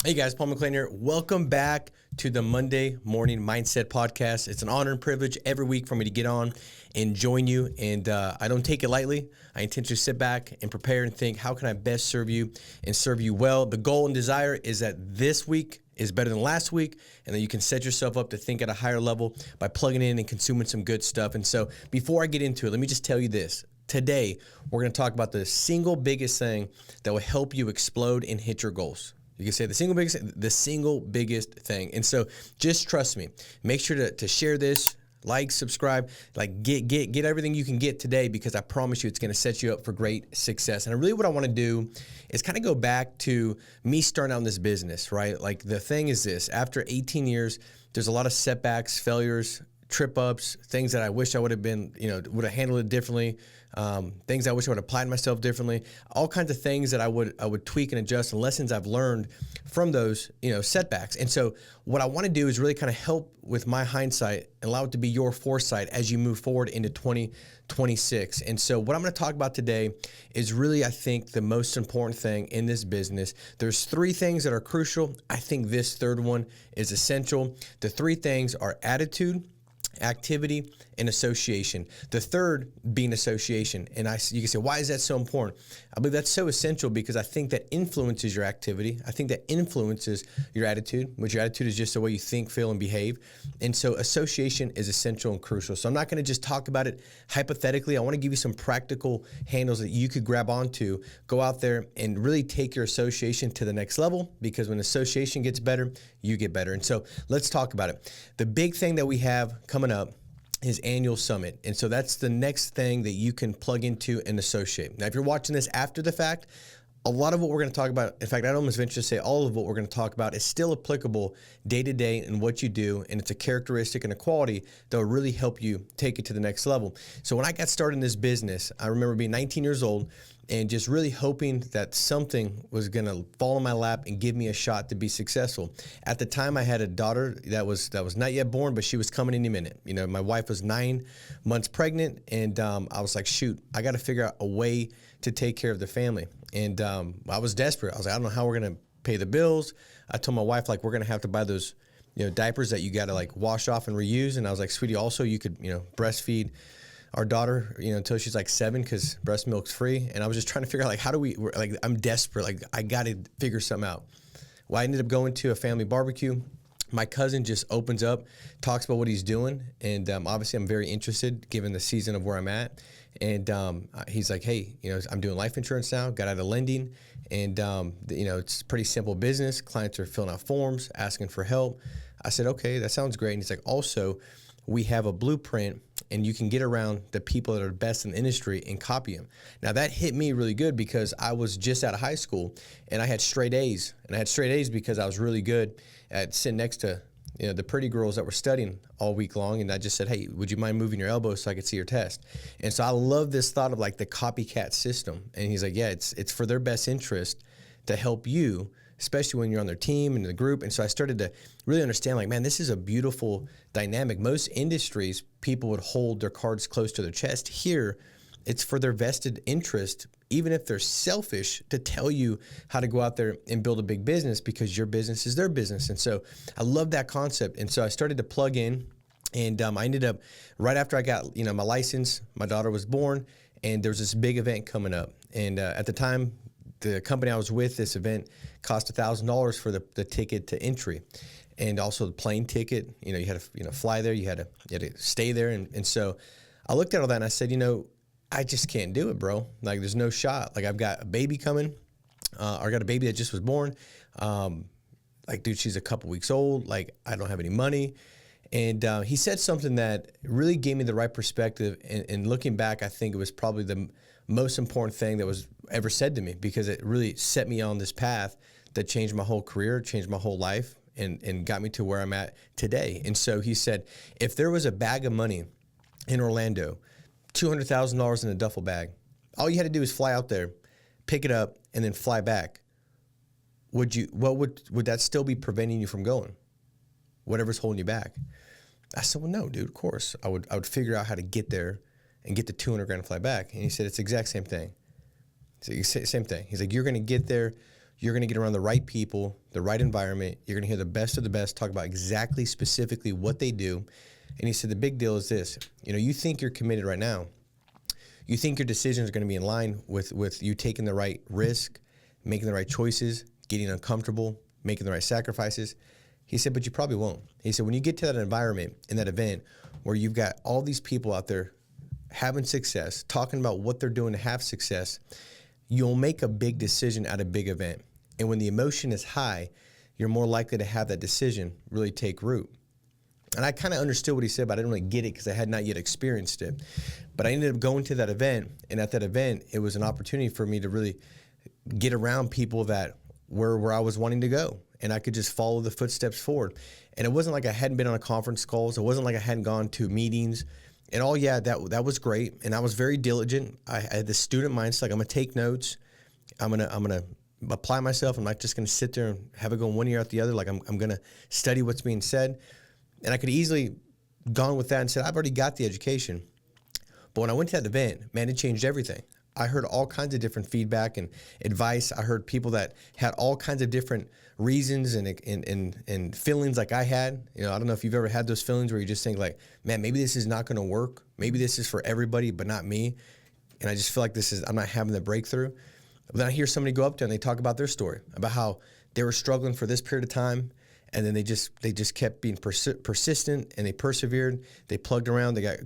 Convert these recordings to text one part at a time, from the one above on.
Hey guys, Paul McClain here. Welcome back to the Monday Morning Mindset Podcast. It's an honor and privilege every week for me to get on and join you. And I don't take it lightly. I intentionally sit back and prepare and think, how can I best serve you and serve you well? The goal and desire is that this week is better than last week, and that you can set yourself up to think at a higher level by plugging in and consuming some good stuff. And so before I get into it, let me just tell you this. Today, we're going to talk about the single biggest thing that will help you explode and hit your goals. You can say the single biggest thing. And so just trust me. Make sure to share this, like, subscribe, like get everything you can get today, because I promise you it's going to set you up for great success. And really what I want to do is kind of go back to me starting out in this business, right? Like the thing is this, after 18 years, there's a lot of setbacks, failures, trip ups, things that I wish I would have been, would have handled it differently. Things I wish I would have applied myself differently, all kinds of things that I would tweak and adjust, and lessons I've learned from those, setbacks. And so what I want to do is really kind of help with my hindsight and allow it to be your foresight as you move forward into 2026. And so what I'm going to talk about today is really, I think, the most important thing in this business. There's three things that are crucial. I think this third one is essential. The three things are attitude, activity, and association. The third being association. And you can say, why is that so important? I believe that's so essential because I think that influences your activity. I think that influences your attitude, which your attitude is just the way you think, feel, and behave. And so association is essential and crucial. So I'm not going to just talk about it hypothetically. I want to give you some practical handles that you could grab onto, go out there and really take your association to the next level, because when association gets better, you get better. And so let's talk about it. The big thing that we have coming up is annual summit. And so that's the next thing that you can plug into and associate. Now, if you're watching this after the fact, a lot of what we're going to talk about, in fact, I'd almost venture to say all of what we're going to talk about is still applicable day to day in what you do. And it's a characteristic and a quality that will really help you take it to the next level. So when I got started in this business, I remember being 19 years old and just really hoping that something was going to fall in my lap and give me a shot to be successful. At the time, I had a daughter that was not yet born, but she was coming any minute. My wife was 9 months pregnant, and I was like, shoot, I got to figure out a way to take care of the family. And I was desperate. I was like, I don't know how we're going to pay the bills. I told my wife, like, we're going to have to buy those diapers that you got to like wash off and reuse. And I was like, sweetie, also you could breastfeed our daughter, until she's like 7, because breast milk's free. And I was just trying to figure out, like, I'm desperate. Like, I got to figure something out. Well, I ended up going to a family barbecue. My cousin just opens up, talks about what he's doing. And obviously I'm very interested given the season of where I'm at. And he's like, hey, I'm doing life insurance now, got out of lending. And, it's a pretty simple business. Clients are filling out forms, asking for help. I said, okay, that sounds great. And he's like, also, we have a blueprint, and you can get around the people that are best in the industry and copy them. Now that hit me really good because I was just out of high school and I had straight A's. And I had straight A's because I was really good at sitting next to the pretty girls that were studying all week long. And I just said, hey, would you mind moving your elbow so I could see your test? And so I love this thought of like the copycat system. And he's like, yeah, it's for their best interest to help you, especially when you're on their team and the group. And so I started to really understand, like, man, this is a beautiful dynamic. Most industries, people would hold their cards close to their chest. Here, it's for their vested interest, even if they're selfish, to tell you how to go out there and build a big business, because your business is their business. And so I love that concept. And so I started to plug in, and I ended up, right after I got my license, my daughter was born, and there was this big event coming up. And at the time, the company I was with, this event cost $1,000 for the ticket to entry, and also the plane ticket. You had to fly there, you had to stay there, and so I looked at all that and I said, I just can't do it, bro. Like, there's no shot. Like, I've got a baby coming. I got a baby that just was born. Like, dude, she's a couple weeks old. Like, I don't have any money. And he said something that really gave me the right perspective. And looking back, I think it was probably the most important thing that was ever said to me, because it really set me on this path that changed my whole career, changed my whole life, and got me to where I'm at today. And so he said, if there was a bag of money in Orlando, $200,000 in a duffel bag, all you had to do is fly out there, pick it up, and then fly back. Would that still be preventing you from going? Whatever's holding you back. I said, well, no, dude, of course. I would figure out how to get there and get the $200,000 and fly back. And he said, it's the exact same thing. Same thing. He's like, you're going to get there you're going to get around the right people, the right environment. You're going to hear the best of the best talk about exactly specifically what they do. And he said, the big deal is this, you think you're committed right now. You think your decisions are going to be in line with you taking the right risk, making the right choices, getting uncomfortable, making the right sacrifices. He said, but you probably won't. He said, when you get to that environment, in that event, where you've got all these people out there having success, talking about what they're doing to have success, you'll make a big decision at a big event. And when the emotion is high, you're more likely to have that decision really take root. And I kind of understood what he said, but I didn't really get it because I had not yet experienced it. But I ended up going to that event, and at that event, it was an opportunity for me to really get around people that were where I was wanting to go, and I could just follow the footsteps forward. And it wasn't like I hadn't been on a conference calls. It wasn't like I hadn't gone to meetings. And that was great, and I was very diligent. I had this student mindset, like I'm gonna take notes, I'm gonna apply myself. I'm not just gonna sit there and have it go one ear out the other. Like I'm gonna study what's being said. And I could easily gone with that and said, I've already got the education. But when I went to that event, man, it changed everything. I heard all kinds of different feedback and advice. I heard people that had all kinds of different reasons and feelings like I had. I don't know if you've ever had those feelings where you just think like, man, maybe this is not going to work. Maybe this is for everybody, but not me. And I just feel like I'm not having the breakthrough. But then I hear somebody go up there and they talk about their story, about how they were struggling for this period of time. And then they just kept being persistent, and they persevered. They plugged around. They got,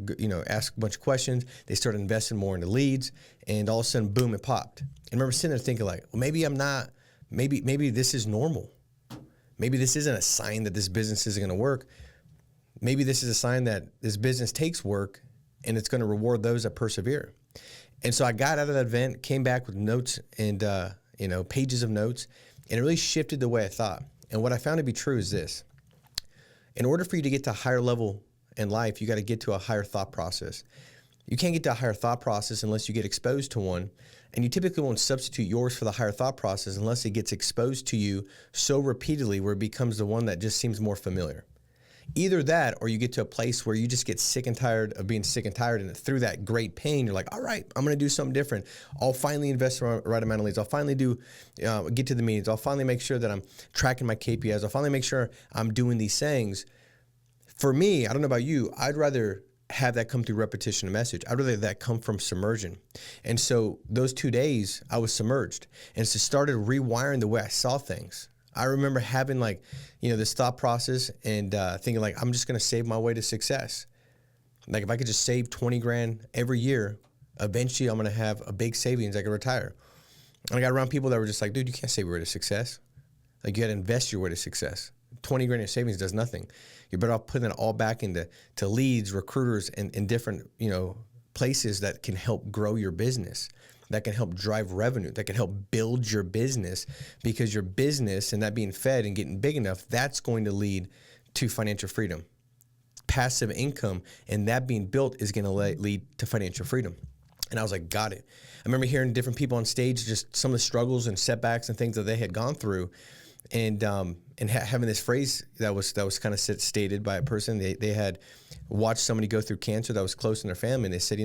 asked a bunch of questions. They started investing more into leads, and all of a sudden, boom, it popped. And I remember sitting there thinking like, well, maybe this is normal. Maybe this isn't a sign that this business isn't going to work. Maybe this is a sign that this business takes work, and it's going to reward those that persevere. And so I got out of that event, came back with notes and pages of notes, and it really shifted the way I thought. And what I found to be true is this. In order for you to get to a higher level in life, you got to get to a higher thought process. You can't get to a higher thought process unless you get exposed to one. And you typically won't substitute yours for the higher thought process unless it gets exposed to you so repeatedly where it becomes the one that just seems more familiar. Either that, or you get to a place where you just get sick and tired of being sick and tired, and through that great pain, you're like, all right, I'm going to do something different. I'll finally invest the right amount of leads. I'll finally get to the meetings. I'll finally make sure that I'm tracking my KPIs. I'll finally make sure I'm doing these things. For me, I don't know about you, I'd rather have that come through repetition of message. I'd rather that come from submersion. And so those 2 days, I was submerged, and so started rewiring the way I saw things. I remember having this thought process and thinking like, I'm just going to save my way to success. Like if I could just save 20 grand every year, eventually I'm going to have a big savings. I could retire. And I got around people that were just like, dude, you can't save your way to success. Like you got to invest your way to success. 20 grand in savings does nothing. You're better off putting it all back into leads, recruiters, and different, places that can help grow your business, that can help drive revenue, that can help build your business, because your business and that being fed and getting big enough, that's going to lead to financial freedom. Passive income and that being built is going to lead to financial freedom. And I was like, got it. I remember hearing different people on stage, just some of the struggles and setbacks and things that they had gone through, and having this phrase that was kind of stated by a person. They had watched somebody go through cancer that was close in their family, and they said,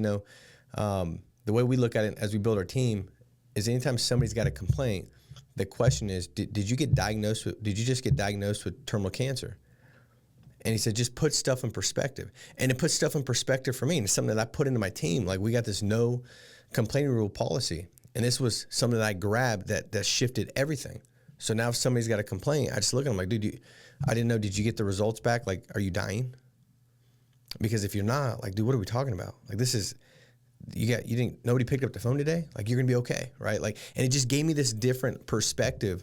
the way we look at it as we build our team is anytime somebody's got a complaint, the question is, did you just get diagnosed with terminal cancer? And he said, just put stuff in perspective. And it puts stuff in perspective for me. And it's something that I put into my team. Like we got this no complaining rule policy. And this was something that I grabbed that shifted everything. So now if somebody's got a complaint, I just look at them like, dude, I didn't know, did you get the results back? Like, are you dying? Because if you're not, like, dude, what are we talking about? Like nobody picked up the phone today? Like you're gonna be okay, right? Like, and it just gave me this different perspective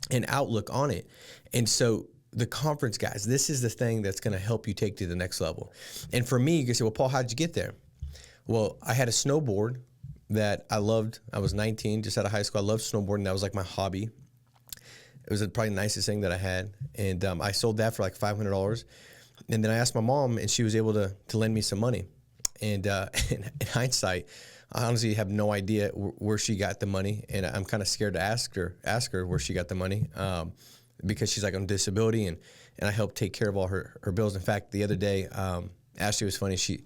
and outlook on it. And so the conference, guys, this is the thing that's gonna help you take to the next level. And for me, you can say, well, Paul, how'd you get there? Well, I had a snowboard that I loved. I was 19, just out of high school. I loved snowboarding. That was like my hobby. It was probably the nicest thing that I had. And I sold that for like $500. And then I asked my mom, and she was able to lend me some money. And in hindsight, I honestly have no idea where she got the money, and I'm kind of scared to ask her where she got the money, because she's like on disability, and I helped take care of all her bills. In fact, the other day, Ashley was funny. She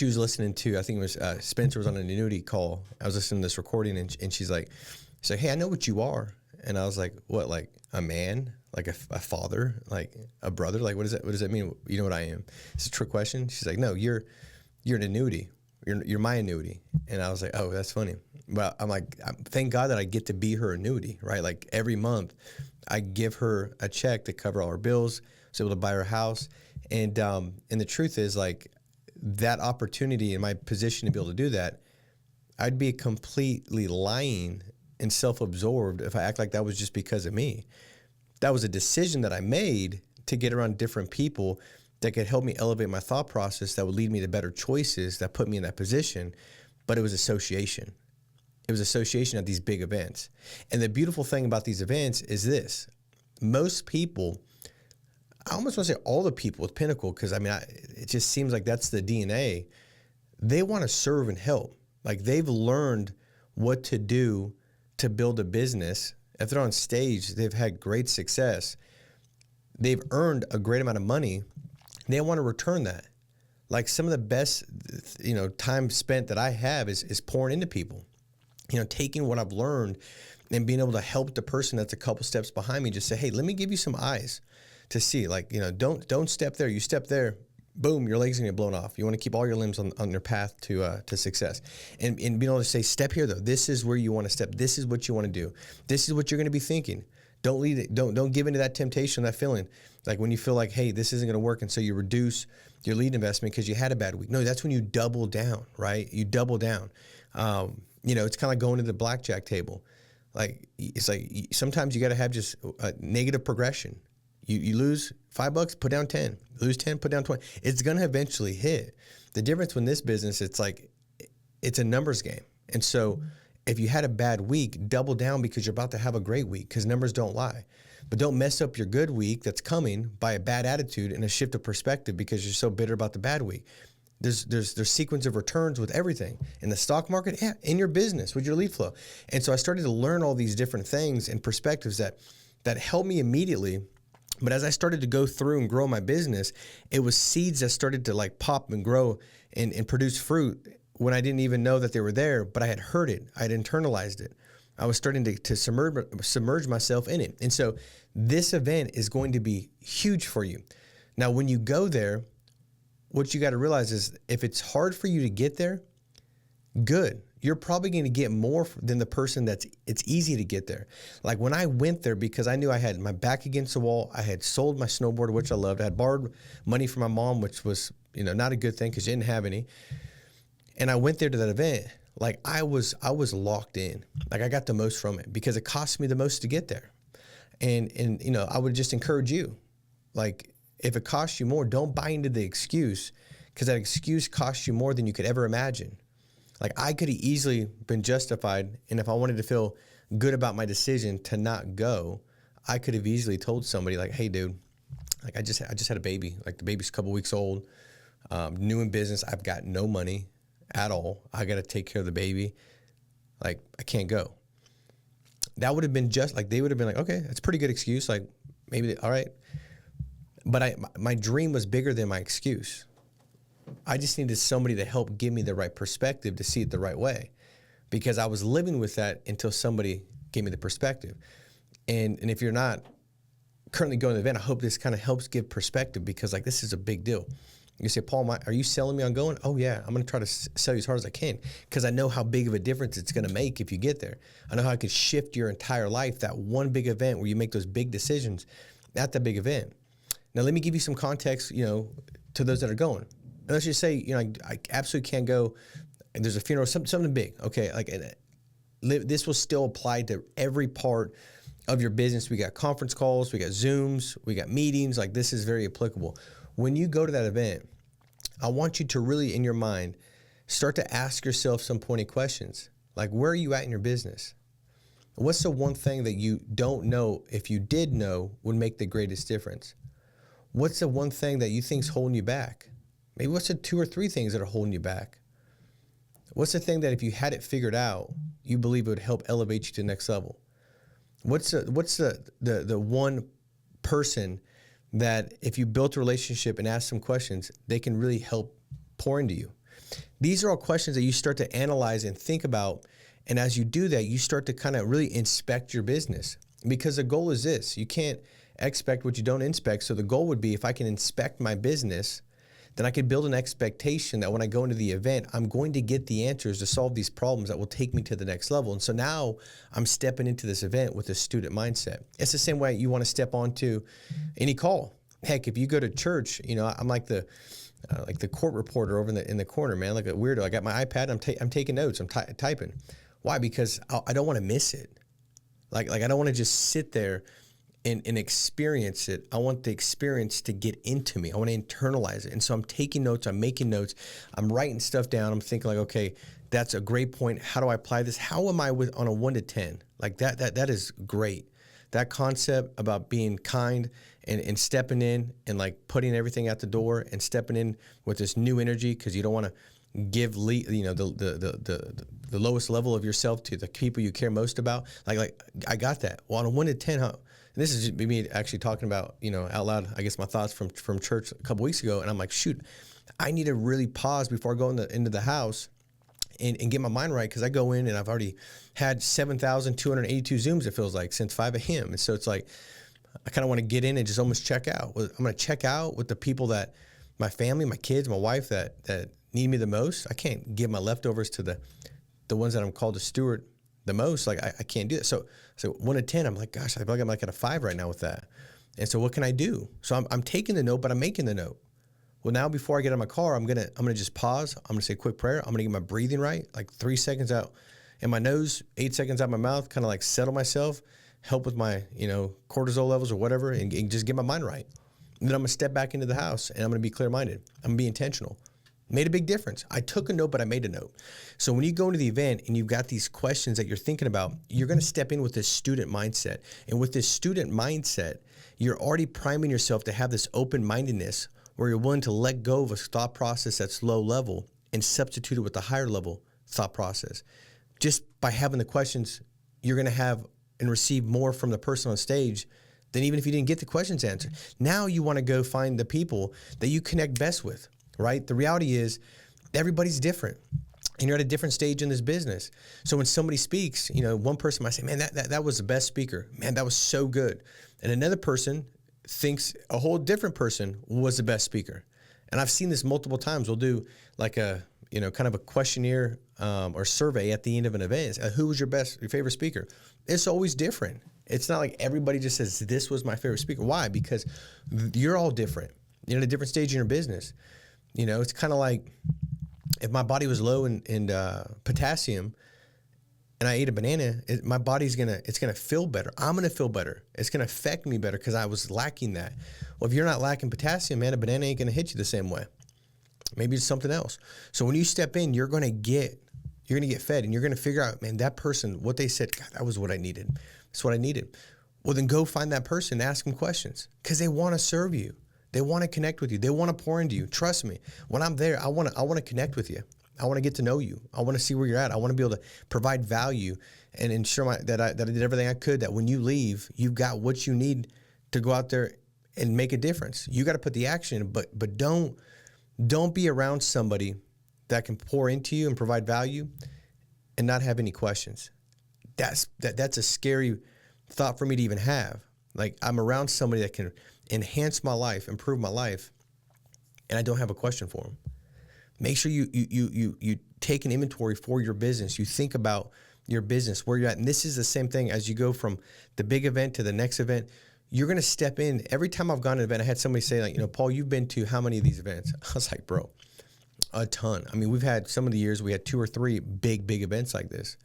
was listening to, I think it was Spencer was on an annuity call. I was listening to this recording, and she's like, hey, I know what you are. And I was like, what, like a man, like a father, like a brother? Like, what does that mean? You know what I am? It's a trick question. She's like, no, you're an annuity. You're my annuity. And I was like, oh, that's funny. But I'm like, thank God that I get to be her annuity, right? Like every month I give her a check to cover all her bills. I was able to buy her a house. And the truth is, like, that opportunity in my position to be able to do that, I'd be completely lying and self-absorbed if I act like that was just because of me. That was a decision that I made to get around different people that could help me elevate my thought process, that would lead me to better choices, that put me in that position. But it was association. It was association at these big events. And the beautiful thing about these events is this. Most people, I almost want to say all the people with Pinnacle, because I mean, it just seems like that's the DNA. They want to serve and help. Like they've learned what to do to build a business. If they're on stage, they've had great success. They've earned a great amount of money. They want to return that. Like some of the best, time spent that I have is pouring into people. Taking what I've learned and being able to help the person that's a couple steps behind me. Just say, hey, let me give you some eyes to see. Like, don't step there. You step there, boom, your legs gonna get blown off. You want to keep all your limbs on your path to success. And being able to say, step here though. This is where you want to step. This is what you want to do. This is what you're going to be thinking. Don't lead it. Don't give into that temptation, that feeling. Like when you feel like, hey, this isn't going to work, and so you reduce your lead investment because you had a bad week. No, that's when you double down, right? You double down. It's kind of like going to the blackjack table. Like it's like sometimes you got to have just a negative progression. You lose $5, put down 10. Lose 10, put down 20. It's going to eventually hit. The difference in this business, it's like it's a numbers game. And so if you had a bad week, double down because you're about to have a great week, because numbers don't lie. But don't mess up your good week that's coming by a bad attitude and a shift of perspective because you're so bitter about the bad week. There's sequence of returns with everything in the stock market, in your business with your lead flow. And so I started to learn all these different things and perspectives that helped me immediately. But as I started to go through and grow my business, it was seeds that started to like pop and grow and produce fruit when I didn't even know that they were there, but I had heard it. I had internalized it. I was starting to submerge myself in it. And so this event is going to be huge for you. Now, when you go there, what you got to realize is if it's hard for you to get there, good. You're probably going to get more than the person it's easy to get there. Like when I went there, because I knew I had my back against the wall, I had sold my snowboard, which I loved. I had borrowed money from my mom, which was, not a good thing because she didn't have any. And I went there to that event. Like I was locked in. Like I got the most from it because it cost me the most to get there. And I would just encourage you, like if it costs you more, don't buy into the excuse, because that excuse costs you more than you could ever imagine. Like I could have easily been justified, and if I wanted to feel good about my decision to not go, I could have easily told somebody like, hey dude, like I just had a baby. Like the baby's a couple weeks old, new in business. I've got no money at all. I got to take care of the baby. Like I can't go. That would have been just like, they would have been like, okay, that's a pretty good excuse. Like maybe, all right. But my dream was bigger than my excuse. I just needed somebody to help give me the right perspective to see it the right way, because I was living with that until somebody gave me the perspective. And if you're not currently going to the event, I hope this kind of helps give perspective, because like this is a big deal. You say, Paul, are you selling me on going? Oh yeah, I'm going to try to sell you as hard as I can, because I know how big of a difference it's going to make if you get there. I know how it could shift your entire life, that one big event where you make those big decisions at that big event. Now, let me give you some context, to those that are going. And let's just say, I absolutely can't go, and there's a funeral, something big. Okay, this will still apply to every part of your business. We got conference calls, we got Zooms, we got meetings. Like this is very applicable. When you go to that event, I want you to really, in your mind, start to ask yourself some pointed questions. Like, where are you at in your business? What's the one thing that you don't know, if you did know, would make the greatest difference? What's the one thing that you think is holding you back? Maybe what's the 2 or 3 things that are holding you back? What's the thing that if you had it figured out, you believe it would help elevate you to the next level? What's the one person that if you built a relationship and asked some questions, they can really help pour into you? These are all questions that you start to analyze and think about. And as you do that, you start to kind of really inspect your business. Because the goal is this: you can't expect what you don't inspect. So the goal would be, if I can inspect my business, then I could build an expectation that when I go into the event, I'm going to get the answers to solve these problems that will take me to the next level. And so now I'm stepping into this event with a student mindset. It's the same way you want to step onto any call. Heck, if you go to church, I'm like the court reporter over in the corner, man, like a weirdo. I got my iPad. I'm taking notes. I'm typing. Why? Because I don't want to miss it. Like I don't want to just sit there and experience it. I want the experience to get into me. I want to internalize it. And so I'm taking notes. I'm making notes. I'm writing stuff down. I'm thinking like, okay, that's a great point. How do I apply this? How am I on a 1 to 10? Like that is great. That concept about being kind and stepping in and like putting everything out the door and stepping in with this new energy, because you don't want to give the lowest level of yourself to the people you care most about. Like I got that. Well, on a 1 to 10, and this is just me actually talking about, out loud, I guess, my thoughts from church a couple weeks ago. And I'm like, shoot, I need to really pause before I go into the house and get my mind right, because I go in and I've already had 7,282 Zooms, it feels like, since 5 a.m. And so it's like, I kind of want to get in and just almost check out. I'm going to check out with the people that, my family, my kids, my wife, that need me the most. I can't give my leftovers to the ones that I'm called to steward the most. Like I can't do that. So 1 to 10, I'm like, gosh, I feel like I'm like at a 5 right now with that. And so what can I do? So I'm taking the note, but I'm making the note. Well, now before I get in my car, I'm gonna just pause. I'm gonna say a quick prayer. I'm gonna get my breathing right, like 3 seconds out in my nose, 8 seconds out my mouth, kind of like settle myself, help with my cortisol levels or whatever, and just get my mind right. And then I'm gonna step back into the house and I'm gonna be clear-minded. I'm gonna be intentional. Made a big difference. I took a note, but I made a note. So when you go into the event and you've got these questions that you're thinking about, you're going to step in with this student mindset. And with this student mindset, you're already priming yourself to have this open-mindedness where you're willing to let go of a thought process that's low level and substitute it with a higher level thought process. Just by having the questions, you're going to have and receive more from the person on stage than even if you didn't get the questions answered. Now you want to go find the people that you connect best with. Right? The reality is everybody's different and you're at a different stage in this business. So when somebody speaks, one person might say, man, that was the best speaker. Man, that was so good. And another person thinks a whole different person was the best speaker. And I've seen this multiple times. We'll do like a, kind of a questionnaire or survey at the end of an event. Who was your favorite speaker? It's always different. It's not like everybody just says, this was my favorite speaker. Why? Because you're all different. You're at a different stage in your business. It's kind of like if my body was low in potassium and I ate a banana, my body's it's gonna feel better. I'm gonna feel better. It's gonna affect me better because I was lacking that. Well, if you're not lacking potassium, man, a banana ain't gonna hit you the same way. Maybe it's something else. So when you step in, you're gonna get fed, and you're gonna figure out, man, that person, what they said, God, that was what I needed. That's what I needed. Well, then go find that person, ask them questions, because they want to serve you. They want to connect with you. They want to pour into you. Trust me. When I'm there, I want to connect with you. I want to get to know you. I want to see where you're at. I want to be able to provide value and ensure that I did everything I could, that when you leave, you've got what you need to go out there and make a difference. You got to put the action in, but don't be around somebody that can pour into you and provide value and not have any questions. That's a scary thought for me to even have. Like, I'm around somebody that can enhance my life, improve my life, and I don't have a question for them. Make sure you take an inventory for your business. You think about your business, where you're at. And this is the same thing as you go from the big event to the next event. You're going to step in. Every time I've gone to an event, I had somebody say, like, Paul, you've been to how many of these events? I was like, bro, a ton. I mean, we've had some of the years we had 2 or 3 big events like this.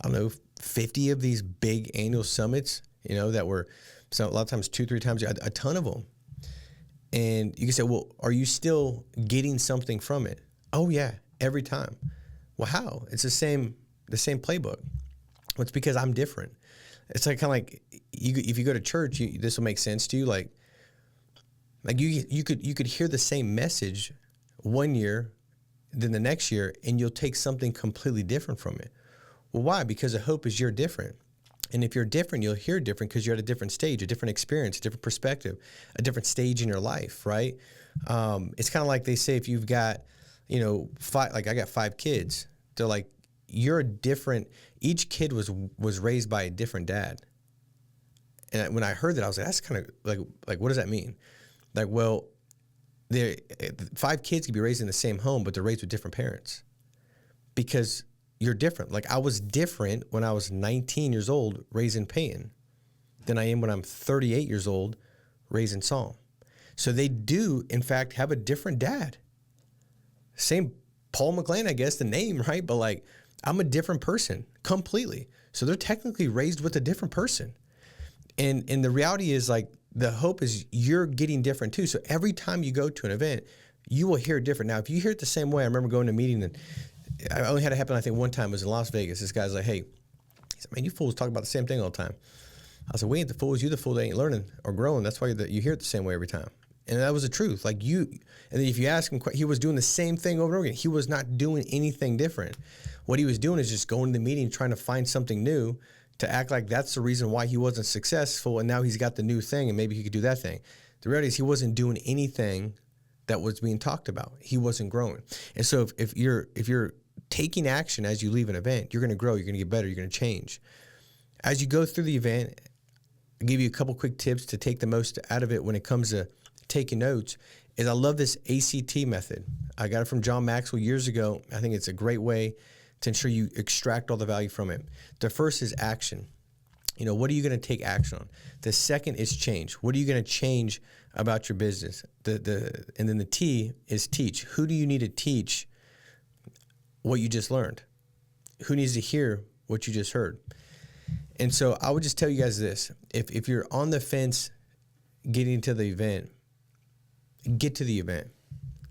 I don't know, 50 of these big annual summits, that were, so a lot of times 2-3 times, a ton of them. And you can say, well, are you still getting something from it? Oh yeah, every time. Well, how? It's the same playbook. Well, it's because I'm different. It's like kind of like if you go to church, this will make sense to you. Like you could hear the same message one year, then the next year, and you'll take something completely different from it. Well, why? Because the hope is you're different. And if you're different, you'll hear different because you're at a different stage, a different experience, a different perspective, a different stage in your life, right? It's kind of like they say if you've got, 5, like I got 5 kids, they're like, you're a different, each kid was raised by a different dad. And when I heard that, I was like, that's kind of like, what does that mean? Like, well, 5 kids could be raised in the same home, but they're raised with different parents because you're different. Like I was different when I was 19 years old raising Peyton than I am when I'm 38 years old raising Psalm. So they do, in fact, have a different dad. Same Paul McClain, I guess, the name, right? But like, I'm a different person completely. So they're technically raised with a different person. And the reality is like, the hope is you're getting different too. So every time you go to an event, you will hear it different. Now, if you hear it the same way, I remember going to a meeting and I only had it happen, I think one time, it was in Las Vegas. This guy's like, hey, he said, man, you fools talk about the same thing all the time. I said, we ain't the fools. You the fool that ain't learning or growing. That's why you hear it the same way every time. And that was the truth. Like and then if you ask him, he was doing the same thing over and over again. He was not doing anything different. What he was doing is just going to the meeting, trying to find something new to act like that's the reason why he wasn't successful. And now he's got the new thing and maybe he could do that thing. The reality is he wasn't doing anything that was being talked about. He wasn't growing. And so if you're taking action as you leave an event, you're going to grow, you're going to get better, you're going to change. As you go through the event, I'll give you a couple quick tips to take the most out of it when it comes to taking notes. Is I love this ACT method. I got it from John Maxwell years ago. I think it's a great way to ensure you extract all the value from it. The first is action. You know, what are you going to take action on? The second is change. What are you going to change about your business? And then the T is teach. Who do you need to teach what you just learned? Who needs to hear what you just heard? And so I would just tell you guys this. If you're on the fence getting to the event, get to the event.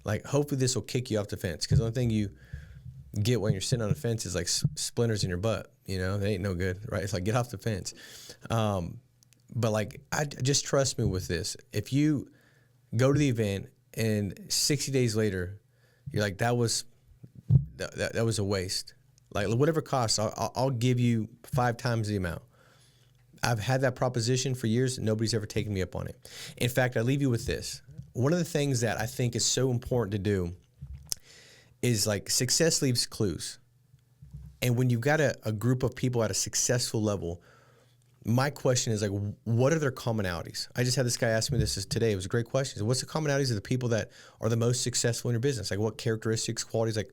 Like, hopefully this will kick you off the fence, because the only thing you get when you're sitting on the fence is like splinters in your butt. You know, they ain't no good, right? It's like, get off the fence. But like, just trust me with this. If you go to the event and 60 days later, you're like, that was a waste. Like, whatever it costs, I'll give you 5 times the amount. I've had that proposition for years and nobody's ever taken me up on it. In fact, I leave you with this. One of the things that I think is so important to do is, like, success leaves clues. And when you've got a group of people at a successful level, my question is, like, what are their commonalities? I just had this guy ask me this today. It was a great question. So what's the commonalities of the people that are the most successful in your business? Like, what characteristics, qualities, like,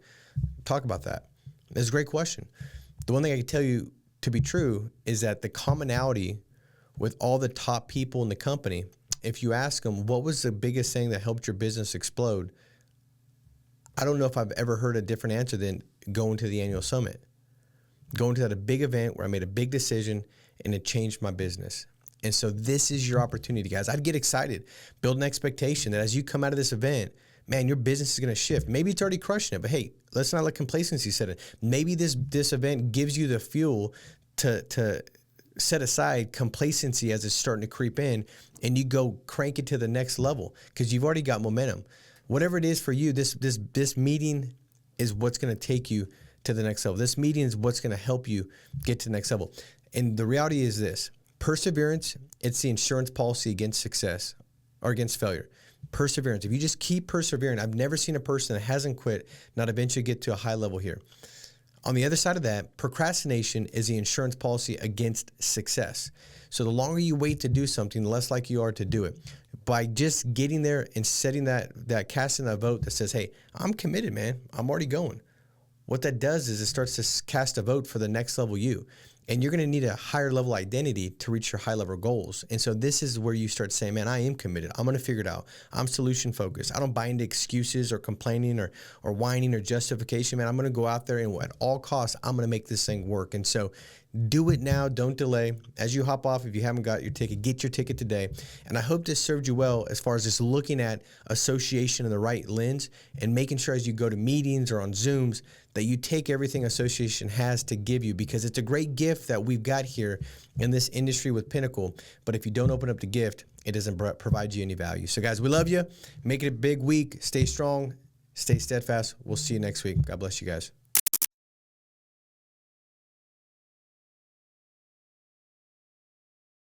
talk about that. It's a great question. The one thing I can tell you to be true is that the commonality with all the top people in the company, if you ask them, what was the biggest thing that helped your business explode? I don't know if I've ever heard a different answer than going to the annual summit. Going to that a big event where I made a big decision and it changed my business. And so this is your opportunity, guys. I'd get excited, build an expectation that as you come out of this event, man, your business is going to shift. Maybe it's already crushing it, but hey, let's not let complacency set in. Maybe this event gives you the fuel to set aside complacency as it's starting to creep in, and you go crank it to the next level because you've already got momentum. Whatever it is for you, this meeting is what's going to take you to the next level. This meeting is what's going to help you get to the next level. And the reality is this: perseverance, it's the insurance policy against success or against failure. Perseverance. If you just keep persevering, I've never seen a person that hasn't quit not eventually get to a high level here. On the other side of that, procrastination is the insurance policy against success. So the longer you wait to do something, the less likely you are to do it. By just getting there and setting casting that vote that says, hey, I'm committed, man. I'm already going. What that does is it starts to cast a vote for the next level you. And you're going to need a higher level identity to reach your high level goals. And so this is where you start saying, man, I am committed. I'm going to figure it out. I'm solution focused. I don't buy into excuses or complaining or whining or justification, man. I'm going to go out there and at all costs, I'm going to make this thing work. And so do it now. Don't delay. As you hop off, if you haven't got your ticket, get your ticket today. And I hope this served you well as far as just looking at association in the right lens and making sure as you go to meetings or on Zooms that you take everything association has to give you, because it's a great gift that we've got here in this industry with Pinnacle. But if you don't open up the gift, it doesn't provide you any value. So guys, we love you. Make it a big week. Stay strong. Stay steadfast. We'll see you next week. God bless you guys.